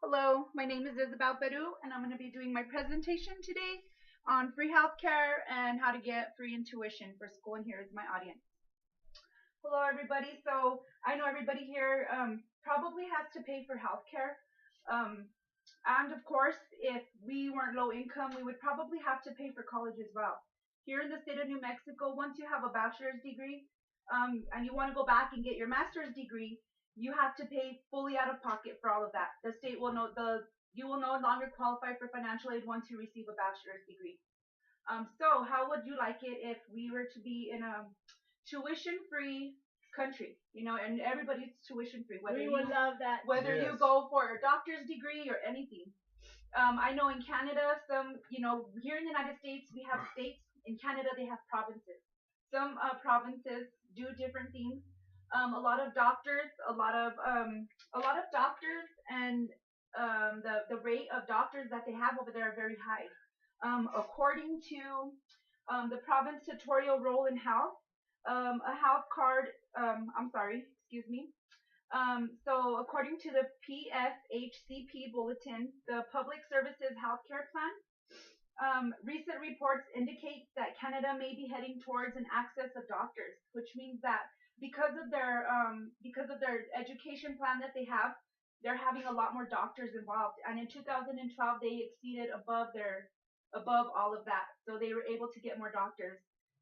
Hello, my name is Isabel Peru, and I'm going to be doing my presentation today on free healthcare and how to get free tuition for school. And here is my audience. Hello, everybody. So I know everybody here probably has to pay for healthcare. Um, and of course, if we weren't low income, we would probably have to pay for college as well. Here in the state of New Mexico, once you have a bachelor's degree and you want to go back and get your master's degree, you have to pay fully out of pocket for all of that. The state will know you will no longer qualify for financial aid once you receive a bachelor's degree. So how would you like it if we were to be in a tuition-free country? And everybody's tuition-free, We would love that. whether you Yes. go for a doctor's degree or anything. I know in Canada, here in the United States, we have states. In Canada, they have provinces. Some provinces do different things. A lot of doctors, and the rate of doctors that they have over there are very high. According to the province tutorial role in health, a health card. Excuse me. So according to the PSHCP bulletin, the Public Services Healthcare Plan, recent reports indicate that Canada may be heading towards an access of doctors, which means that because of their education plan that they have, they're having a lot more doctors involved. And in 2012, they exceeded above all of that, so they were able to get more doctors.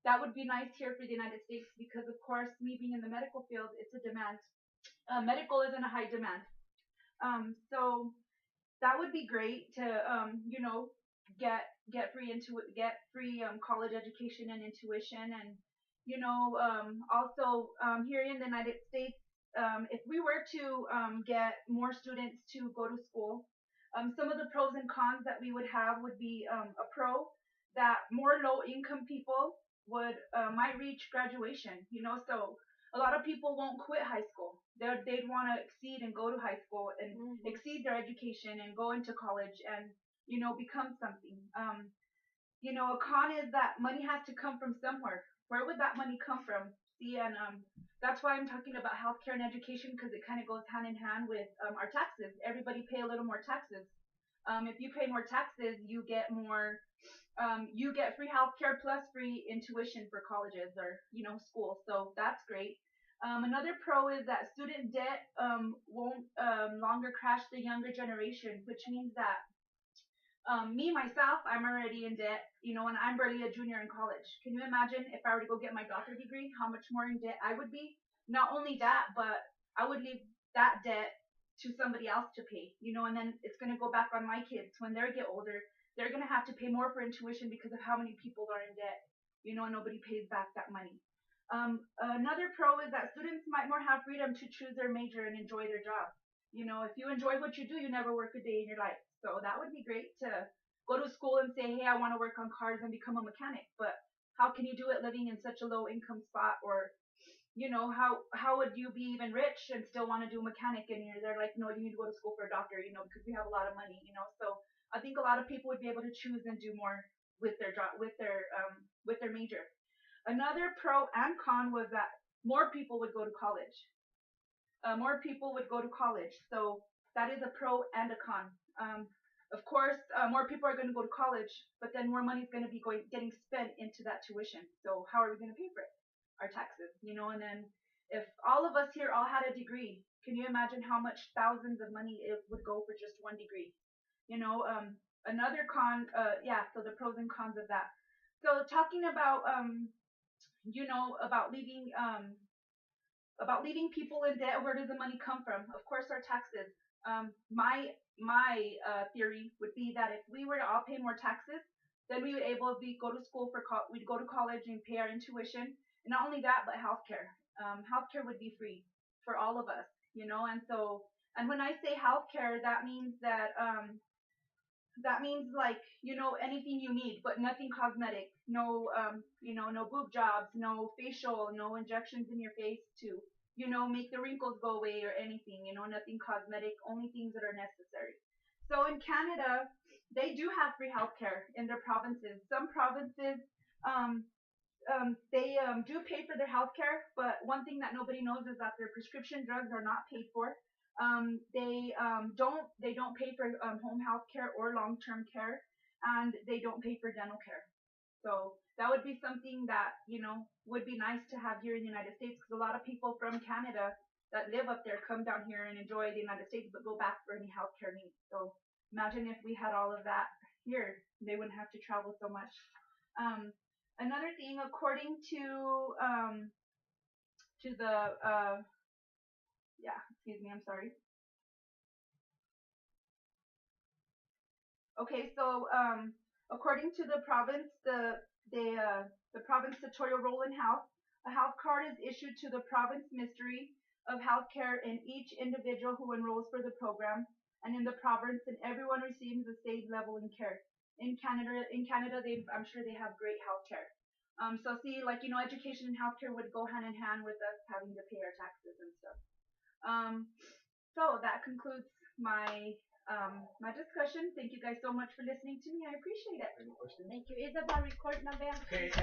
That would be nice here for the United States because, of course, me being in the medical field, it's a demand. Medical is in a high demand. So that would be great to get free college education and tuition, and also here in the United States, if we were to get more students to go to school, some of the pros and cons that we would have would be a pro that more low income people would might reach graduation. So a lot of people won't quit high school. They'd want to exceed and go to high school and exceed their education and go into college and become something. A con is that money has to come from somewhere. Where would that money come from? See, and that's why I'm talking about healthcare and education, because it kind of goes hand in hand with our taxes. Everybody pay a little more taxes. If you pay more taxes, you get more. You get free healthcare plus free tuition for colleges or schools. So that's great. Another pro is that student debt won't longer crash the younger generation, which means that me myself, I'm already in debt, and I'm barely a junior in college. Can you imagine if I were to go get my doctorate degree, how much more in debt I would be? Not only that, but I would leave that debt to somebody else to pay, and then it's going to go back on my kids when they get older. They're going to have to pay more for tuition because of how many people are in debt, and nobody pays back that money. Another pro is that students might more have freedom to choose their major and enjoy their job. If you enjoy what you do, you never work a day in your life. So that would be great to go to school and say, hey, I want to work on cars and become a mechanic. But how can you do it living in such a low income spot? Or, how would you be even rich and still want to do mechanic? And they're like, no, you need to go to school for a doctor, because we have a lot of money, So I think a lot of people would be able to choose and do more with their job, with their major. Another pro and con was that more people would go to college. More people would go to college. So that is a pro and a con. Of course, more people are going to go to college, but then more money is going to be getting spent into that tuition. So how are we going to pay for it? Our taxes, and then if all of us here all had a degree, can you imagine how much thousands of money it would go for just one degree? Another con, so the pros and cons of that. So talking about, about leaving people in debt, where does the money come from? Of course, our taxes. My theory would be that if we were to all pay more taxes, then we would go to school we'd go to college and pay our tuition. And not only that, but healthcare. Healthcare would be free for all of us, and when I say healthcare, that means like anything you need, but nothing cosmetic. No no boob jobs, no facial, no injections in your face to make the wrinkles go away or anything. Nothing cosmetic, only things that are necessary. So in Canada, they do have free healthcare in their provinces. Some provinces they do pay for their healthcare, but one thing that nobody knows is that their prescription drugs are not paid for. They don't pay for home health care or long term care, and they don't pay for dental care. So that would be something that would be nice to have here in the United States, because a lot of people from Canada that live up there come down here and enjoy the United States, but go back for any healthcare needs. So imagine if we had all of that here, they wouldn't have to travel so much. Another thing, according to the excuse me, I'm sorry. Okay, so according to the province, the province tutorial role in health, a health card is issued to the province ministry of healthcare in each individual who enrolls for the program, and in the province, and everyone receives the same level in care. In Canada, I'm sure they have great healthcare. So see, like education and healthcare would go hand in hand with us having to pay our taxes and stuff. So that concludes my discussion. Thank you guys so much for listening to me. I appreciate it. Any questions? Thank you. Isabel, record na ba yan? Okay.